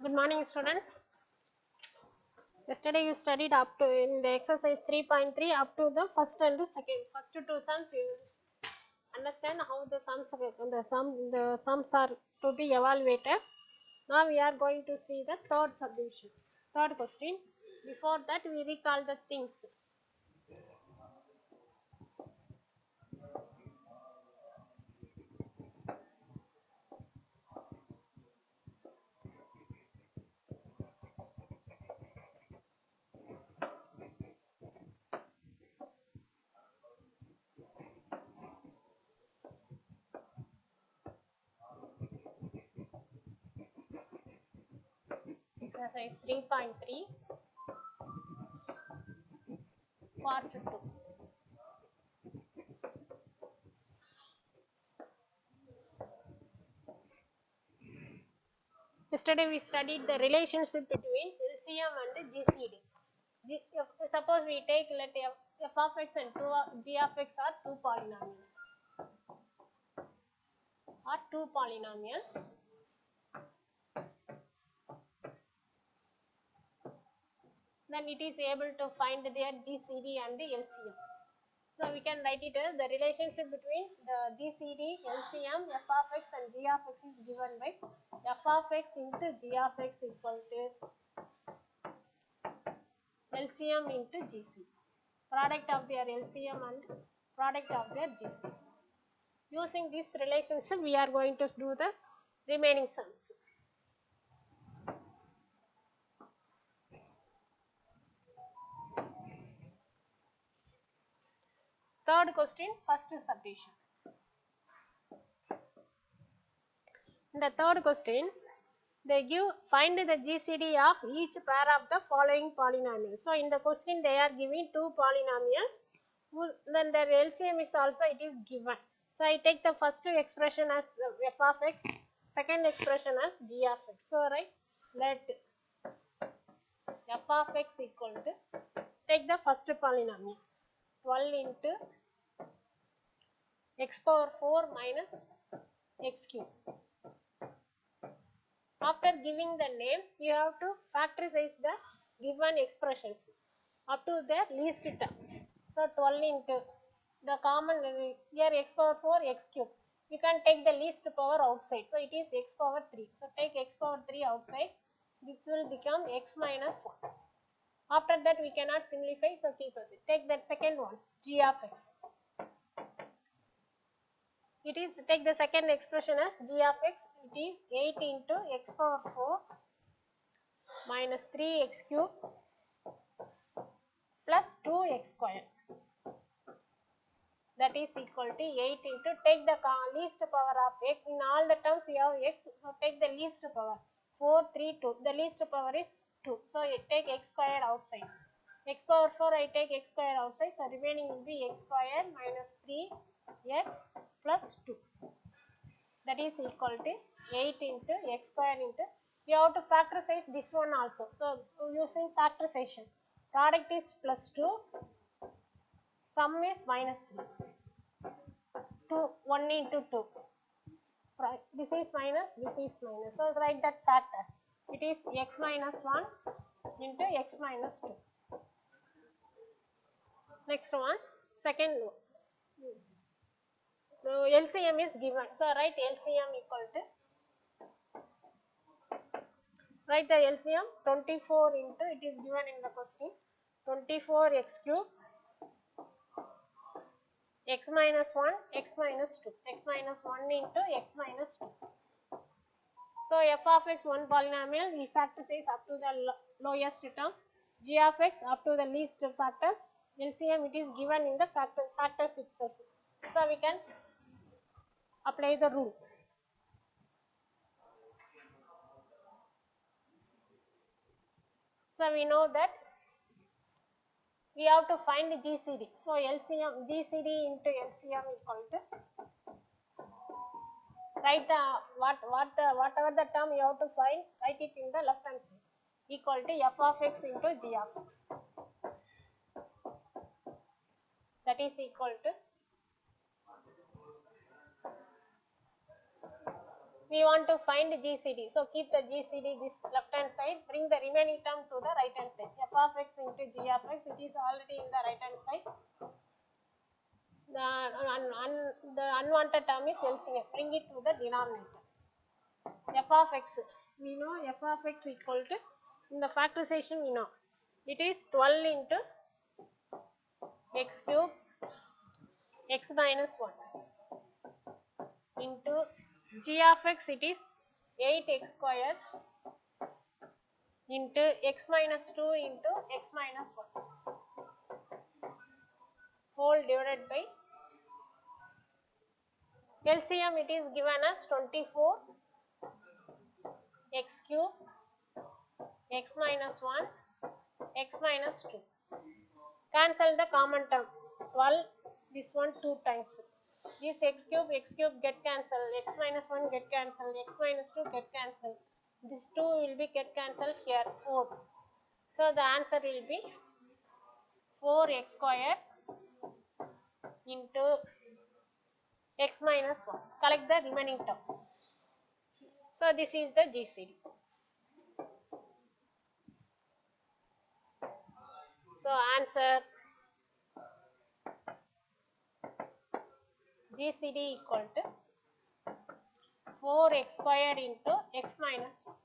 Good morning, students. Yesterday you studied up to in the exercise 3.3 up to the first and the first two sums. You understand how the sums are to be evaluated. Now we are going to see the third subdivision, third question. Before that, we recall the things. Exercise 3.3 part 2. Yesterday we studied the relationship between LCM and GCD. Suppose we take let f of x and g of x are two polynomials. Then it is able to find their GCD and the LCM. So we can write it as the relationship between the GCD, LCM, f of x and g of x is given by f of x into g of x equal to LCM into GC. Product of their LCM and product of their GC. Using this relationship, we are going to do the remaining sums. Third question, first subdivision. In the third question, they find the GCD of each pair of the following polynomials. So in the question, they are giving two polynomials. Then their LCM is also it is given. So I take the first expression as f of x, second expression as g of x. So right, let f of x equal to, take the first polynomial, 12 into x power 4 minus x cube. After giving the name, you have to factorize the given expressions up to their least term. So 12 into the common here x power 4 x cube. You can take the least power outside. So it is x power 3. So take x power 3 outside. This will become x minus 1. After that we cannot simplify. So keep it. Take that second one, g of x. It is take the second expression as g of x. It is 8 into x power 4 minus 3x cube plus 2x square. That is equal to 8 into, take the least power of x. In all the terms you have x, so take the least power. 4, 3, 2. The least power is 2. So you take x square outside. X power 4 I take x square outside. So remaining will be x square minus 3x plus 2. That is equal to 8 into x square into, you have to factorize this one also. So using factorization, product is plus 2, sum is minus 3. 1 into 2. Right. This is minus, this is minus. So write that factor. It is x minus 1 into x minus 2. Next one, second one. So LCM is given. So write LCM equal to, write the LCM 24 into, it is given in the question, 24x cube, x minus 1, x minus 2, x minus 1 into x minus 2. So f of x one polynomial, we factorize up to the lowest term, g of x up to the least factors, LCM it is given in the factors itself. So we can apply the rule. So we know that we have to find the GCD. So LCM, GCD into LCM equal to, write the whatever the term you have to find, write it in the left hand side, equal to f of x into g of x. That is equal to We want to find GCD. So keep the GCD this left hand side, bring the remaining term to the right hand side. F of x into G of x, it is already in the right hand side. The unwanted term is LCM. Bring it to the denominator. F of x, we know f of x equal to, in the factorization we know, it is 12 into x cube x minus 1 into G of x, it is 8x square into x minus 2 into x minus 1 whole divided by LCM. It is given as 24 x cube x minus 1 x minus 2. Cancel the common term, 12, this one 2 times. This x cube get cancelled, x minus 1 get cancelled, x minus 2 get cancelled. This 2 will be get cancelled here, 4. So the answer will be 4x square into x minus 1. Collect the remaining term. So this is the GCD. So answer GCD equal to 4x square into x minus 1.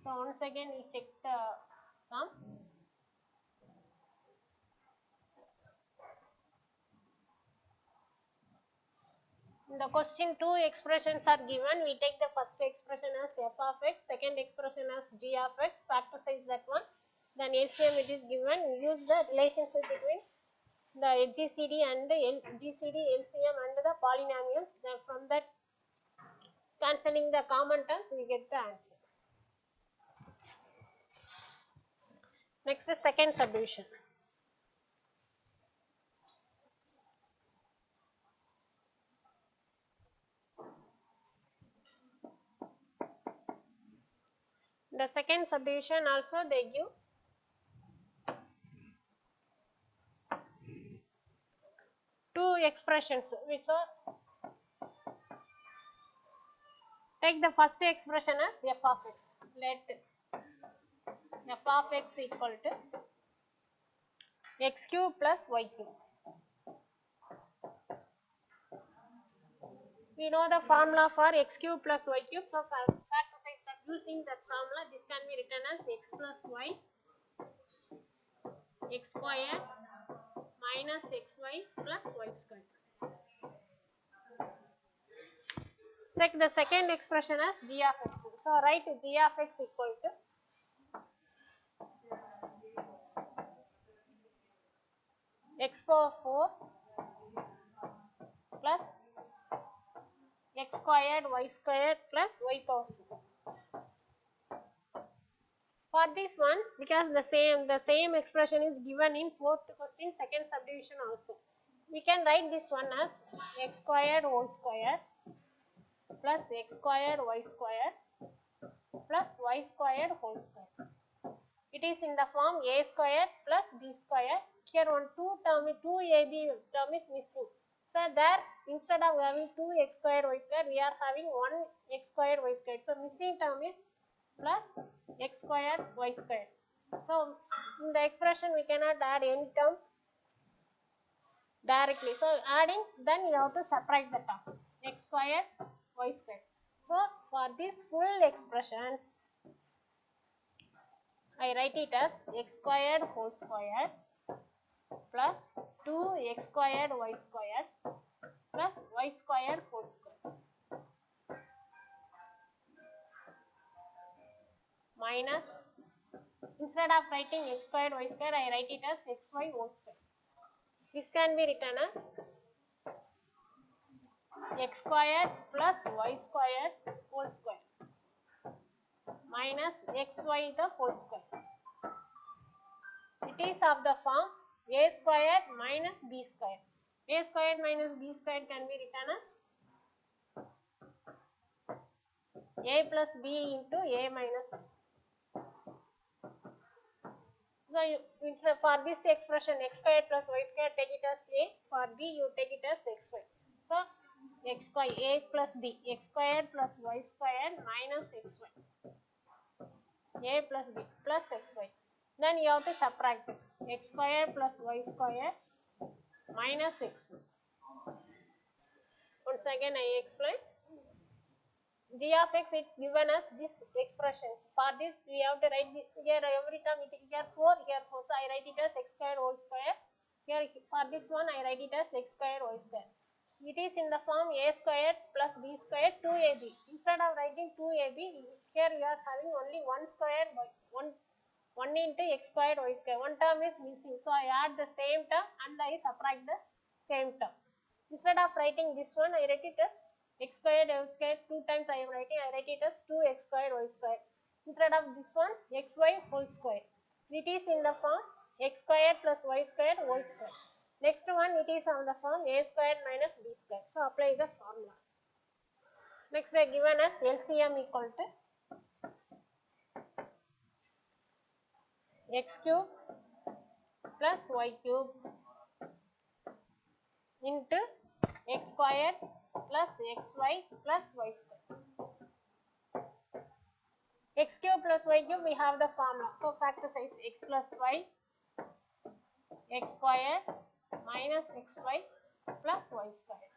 So once again we check the sum. In the question, two expressions are given. We take the first expression as f of x, second expression as g of x, factorize that one. Then LCM it is given. Use the relationship between the GCD and the GCD, LCM and the polynomials. Then from that, cancelling the common terms, we get the answer. Next is second subdivision. The second subdivision also they give two expressions. We saw, take the first expression as f of x. Let f of x equal to x cube plus y cube. We know the formula for x cube plus y cube. So factorize that using that formula. This can be written as x plus y x square minus xy plus y square. The second expression as g of x. So write g of x equal to x power 4 plus x squared y squared plus y power 4. For this one, because the same expression is given in fourth question, second subdivision also, we can write this one as x squared whole square plus x squared y squared plus y squared whole square. It is in the form a squared plus b squared. Here one 2ab term is missing. So there, instead of having 2x squared y squared, we are having 1x squared y squared. So missing term is plus x squared y squared. So in the expression we cannot add any term directly. So adding, then you have to subtract the term x squared y squared. So for these full expressions, I write it as x squared whole square plus 2x squared y squared plus y squared whole square minus, instead of writing x squared y squared, I write it as xy whole square. This can be written as x squared plus y squared whole square minus xy the whole square. It is of the form a squared minus b squared. A squared minus b squared can be written as a plus b into a minus b. So So instead for this expression x squared plus y squared, take it as a. For b, you take it as xy. So x squared a plus b, x squared plus y squared minus xy, a plus b plus xy. Then you have to subtract x squared plus y squared minus xy. Once again I explain. G of x, it's given as this expressions. For this we have to write this, here every time here 4, here 4. So I write it as x square whole square. Here for this one I write it as x square y square. It is in the form a squared plus b squared 2ab. Instead of writing 2ab, here we are having only 1 squared by 1 into x squared y square. One term is missing, so I add the same term and I subtract the same term. Instead of writing this one, I write it as x squared y squared. 2 times I write it as 2x squared y squared. Instead of this one, xy whole square. It is in the form x squared plus y squared whole square. Next one, it is on the form a squared minus b squared. So apply the formula. Next they are given as LCM equal to x cube plus y cube into x squared plus xy plus y square. X cube plus y cube, we have the formula. So factorize x plus y, x squared minus xy plus y squared.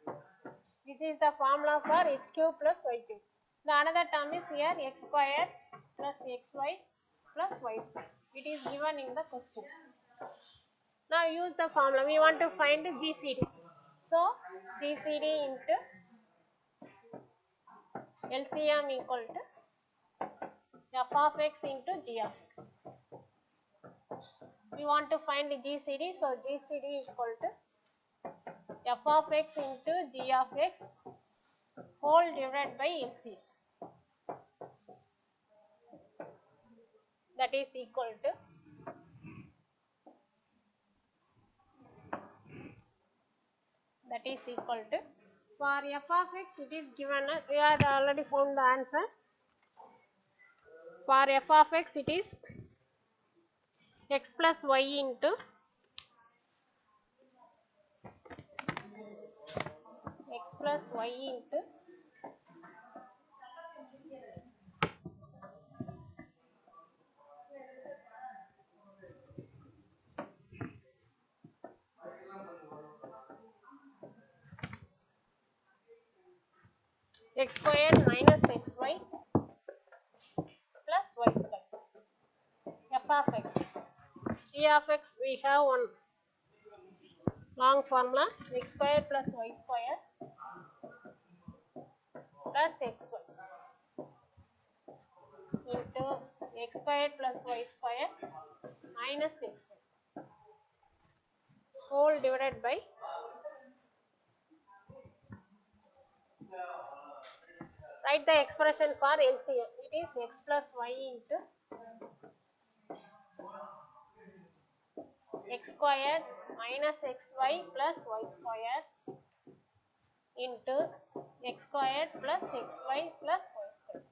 This is the formula for x cube plus y cube. The another term is here x squared plus xy plus y squared. It is given in the question. Now use the formula. We want to find GCD. So GCD into LCM equal to f of x into g of x. We want to find the GCD. So GCD equal to f of x into g of x whole divided by LCM. That is equal to for f of x, it is given as, we had already found the answer. For f of x, it is x plus y into x squared minus xy plus y squared. F of x. G of x, we have one long formula, x squared plus y squared plus xy into x squared plus y squared minus xy whole divided by, write the expression for LCM. It is x plus y into x squared minus xy plus y squared into x squared plus xy plus y squared.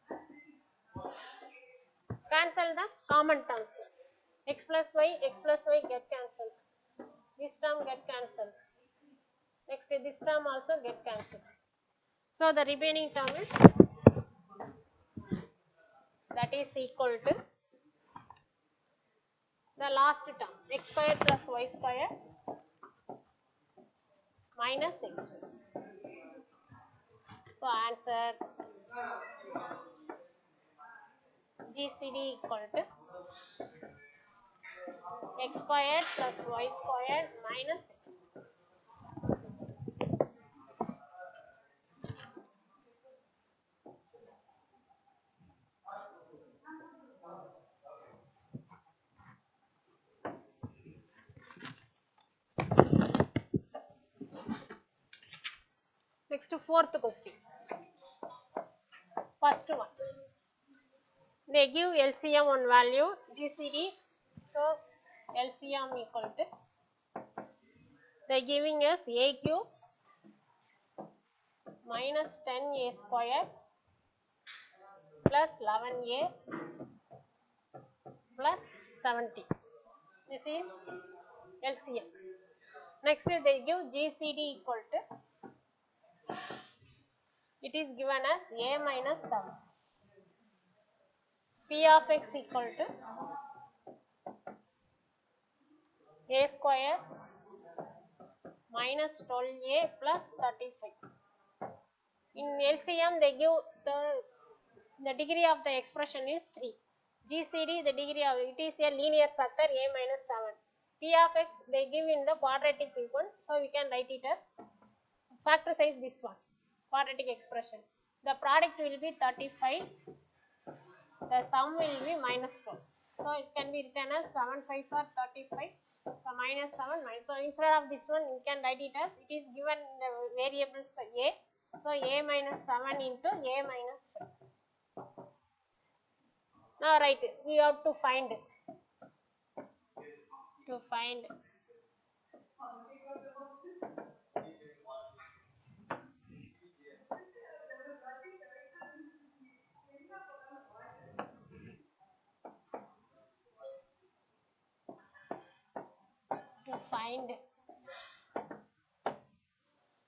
Cancel the common terms. X plus y get cancelled. This term get cancelled. Next this term also get cancelled. So the remaining term is, that is equal to the last term, x squared plus y squared minus xy. So answer GCD equal to x squared plus y squared minus x. Next fourth question. First one. They give LCM one value, GCD. So LCM equal to, they giving us a cube minus 10a squared plus 11a plus 70. This is LCM. Next they give GCD equal to, it is given as a minus 7. P of x equal to a square minus 12a plus 35. In LCM they give the degree of the expression is 3. GCD the degree of it is a linear factor a minus 7. P of x they give in the quadratic equal, so we can write it as factorize this one quadratic expression. The product will be 35, the sum will be minus 12. So it can be written as 7 5s are 35. So minus 7 minus. So instead of this one, you can write it as, it is given in the variables a. So a minus 7 into a minus 5. Now write it. We have to find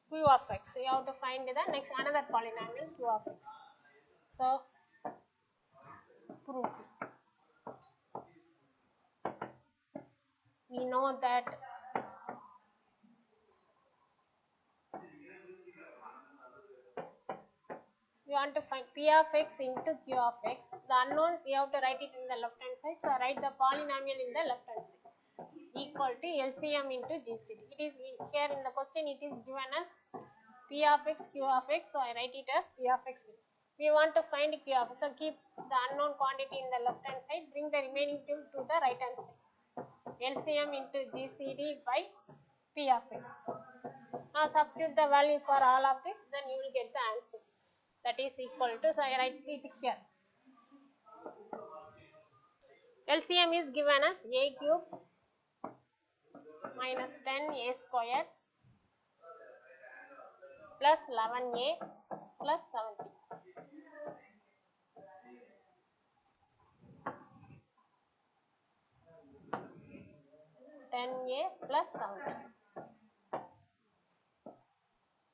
q of x. So you have to find the next another polynomial q of x. So proof. We know that we want to find p of x into q of x. The unknown we have to write it in the left hand side. So write the polynomial in the left hand side equal to LCM into GCD. It is here in the question, it is given as p of x q of x. So I write it as p of x. We want to find q of x. So keep the unknown quantity in the left hand side. Bring the remaining two to the right hand side. LCM into GCD by p of x. Now substitute the value for all of this, then you will get the answer. That is equal to, so I write it here. LCM is given as a cube minus 10a squared plus 11a plus 70. 10a plus 70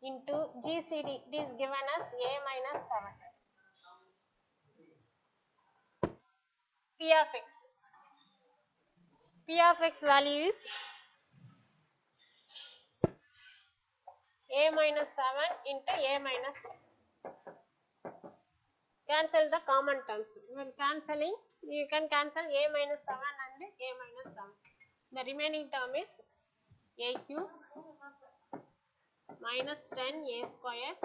into GCD, it is given as a minus 7. P of x. P of x value is a minus 7 into a minus 5. Cancel the common terms. When cancelling, you can cancel a minus 7 and a minus 7. The remaining term is a cube minus 10a square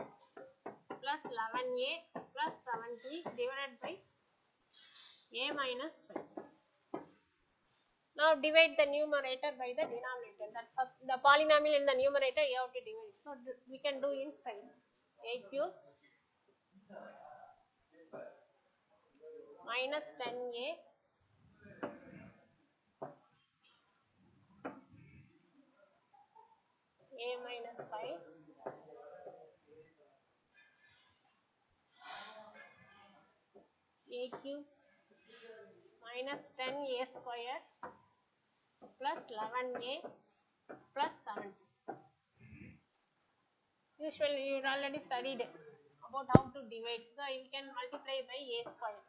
plus 11a plus 70 divided by a minus 5. Now divide the numerator by the denominator. That first, the polynomial in the numerator you have to divide. So we can do inside a cube minus 10a minus 5 a cube minus 10a square plus 11a plus 70. Usually you already studied about how to divide. So you can multiply by a square.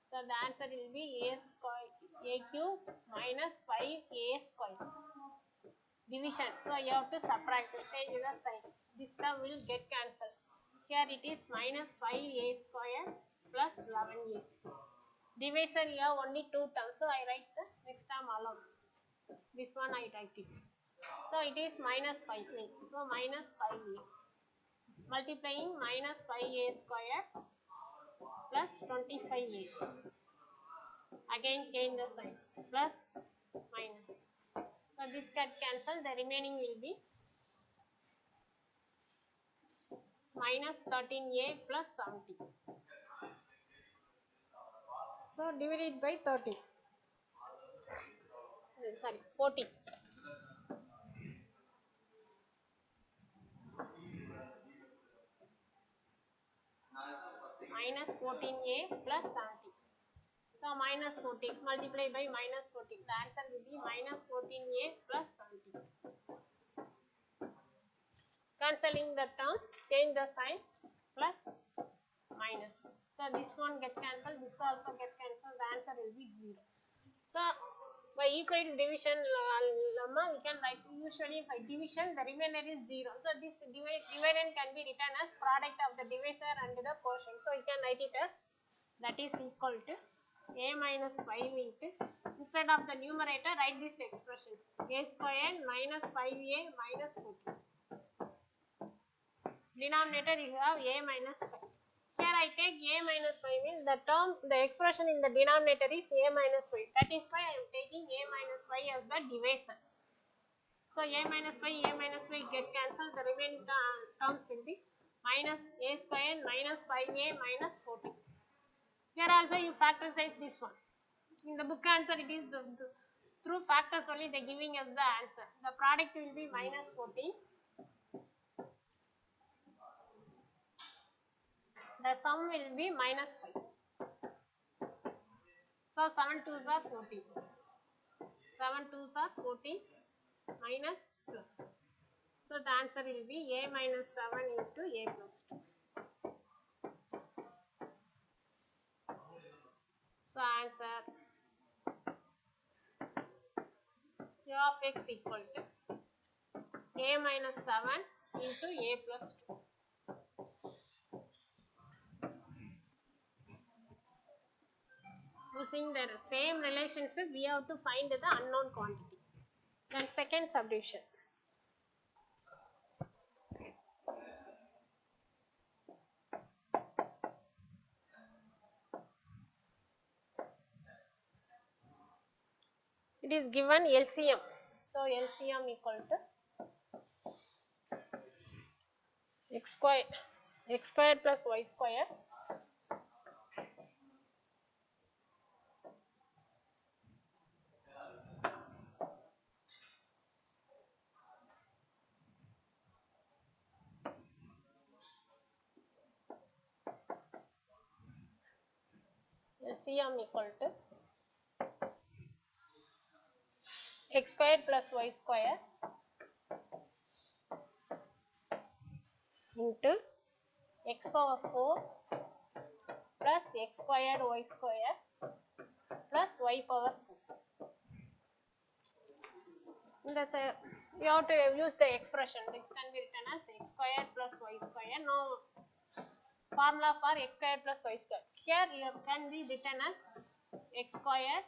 So the answer will be a square, a cube minus 5a square. Division. So you have to subtract, change the sign. This term will get cancelled. Here it is minus 5a square plus 11a. Divisor you have only two terms. So I write the next term alone. This one I write it. So it is minus 5a. So minus 5a. Multiplying minus 5a square plus 25a. Again change the sign. Plus minus. So this get cancelled. The remaining will be minus 13a plus 70. So divide it by 30. Sorry, 40. Minus 14a plus 70. So minus 14 multiplied by minus 14. The answer will be minus 14a plus 17. Cancelling the term, change the sign, plus minus. So this one get cancelled, this also get cancelled. The answer will be 0. So by Euclid's division lemma, we can write usually by division the remainder is 0. So this dividend can be written as product of the divisor and the quotient. So you can write it as that is equal to a minus 5 into, instead of the numerator write this expression, a squared minus 5a minus 14. Denominator you have a minus 5. Here I take a minus 5 means the expression in the denominator is a minus 5. That is why I am taking a minus 5 as the divisor. So a minus 5 get cancelled. The remaining terms will be minus a squared minus 5a minus 14. Here also you factorize this one. In the book answer it is through factors only they giving us the answer. The product will be minus 14. The sum will be minus 5. So 7 2s are 14. 7 2s are 14 minus plus. So the answer will be a minus 7 into a plus 2. So answer q of x equal to a minus 7 into a plus 2. Using the same relationship, we have to find the unknown quantity. Then second subdivision. It is given LCM. So LCM equal to x squared plus y square LCM equal to x squared plus y square into x power 4 plus x squared y square plus y power 4. You have to use the expression. This can be written as x squared plus y square. No formula for x squared plus y square. Here you can be written as x squared.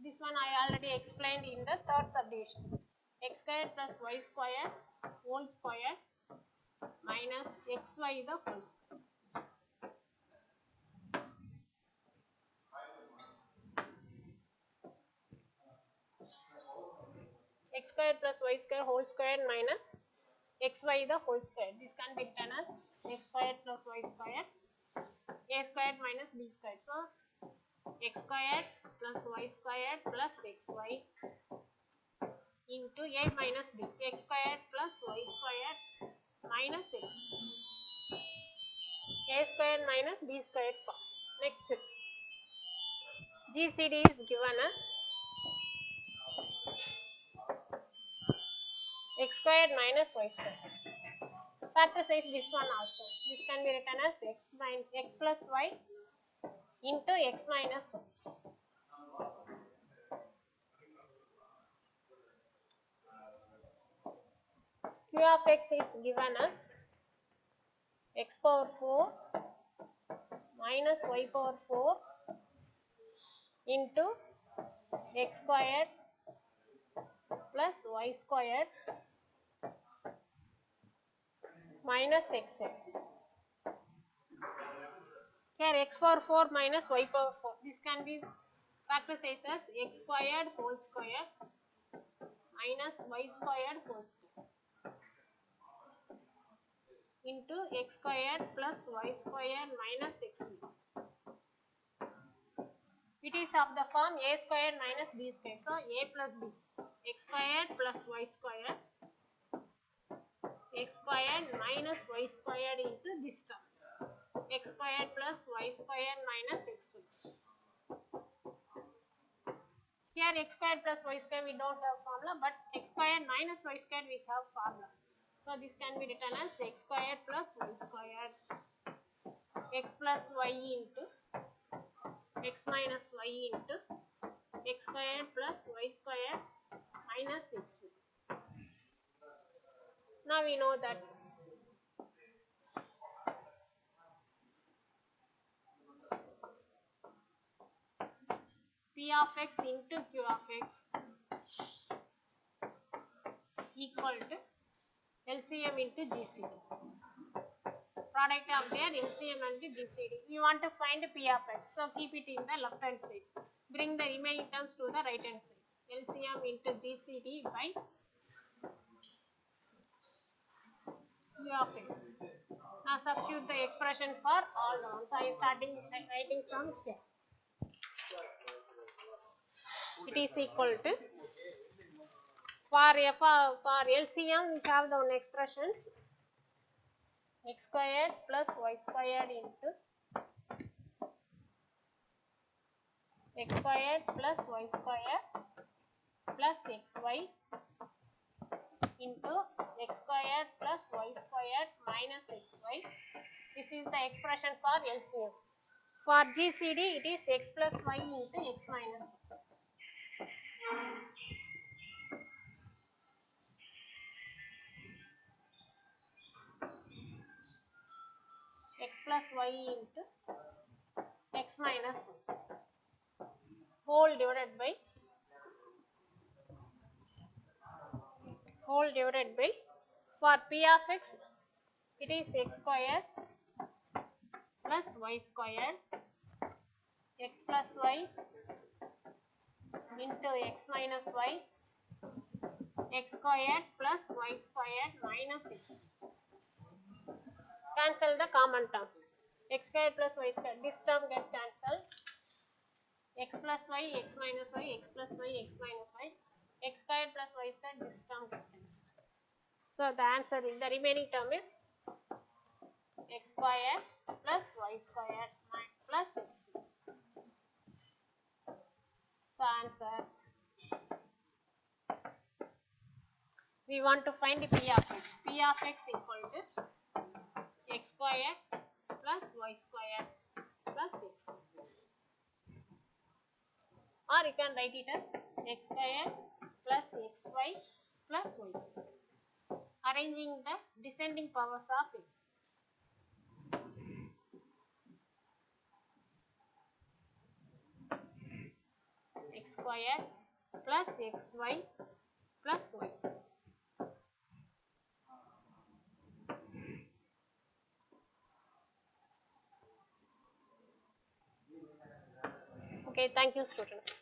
This one I already explained in the third subdivision. X squared plus y square whole square minus xy the whole square. X squared plus y square whole square minus xy the whole square. This can be written as x squared plus y square a squared minus b squared. So x squared plus y squared plus xy into a minus b, x squared plus y squared minus x, a squared minus b squared form. Next, GCD is given as x squared minus y squared. Factorize this one also. This can be written as x plus y into x minus 1. Q of x is given as x power 4 minus y power 4 into x squared plus y squared minus xy. Here x power 4 minus y power 4. This can be factorized as x squared whole square minus y squared whole square into x squared plus y squared minus xy. It is of the form a squared minus b squared. So a plus b, x squared plus y squared, x squared minus y squared into this term, x squared plus y squared minus xy. Here x squared plus y squared we don't have formula, but x squared minus y squared we have formula. So this can be written as x squared plus y squared, x plus y into x minus y into x squared plus y squared minus x. Now we know that P of x into Q of x equal to LCM into GCD. Product of their LCM and GCD. We want to find P of x, so keep it in the left hand side. Bring the remaining terms to the right hand side. LCM into GCD by P of x. Now substitute the expression for all the ones. I am starting writing from here. It is equal to, for LCM we have the one expressions, x squared plus y squared into x squared plus y squared plus xy into x squared plus y squared minus xy. This is the expression for LCM. For GCD, it is x plus y into x minus y. X plus y into x minus y whole divided by for P of x it is x squared plus y squared x plus y into x minus y x squared plus y squared minus x. Cancel the common terms. X squared plus y squared, this term gets cancelled. X plus y, x minus y, x plus y, x minus y, x squared plus y squared, this term gets cancelled. So the answer is, the remaining term is x squared plus y squared plus x. So answer, we want to find P of x. P of x equal to x squared plus y squared plus x. Or you can write it as x squared plus xy plus y squared. Arranging the descending powers of x. X squared plus xy plus y squared. Okay, thank you students.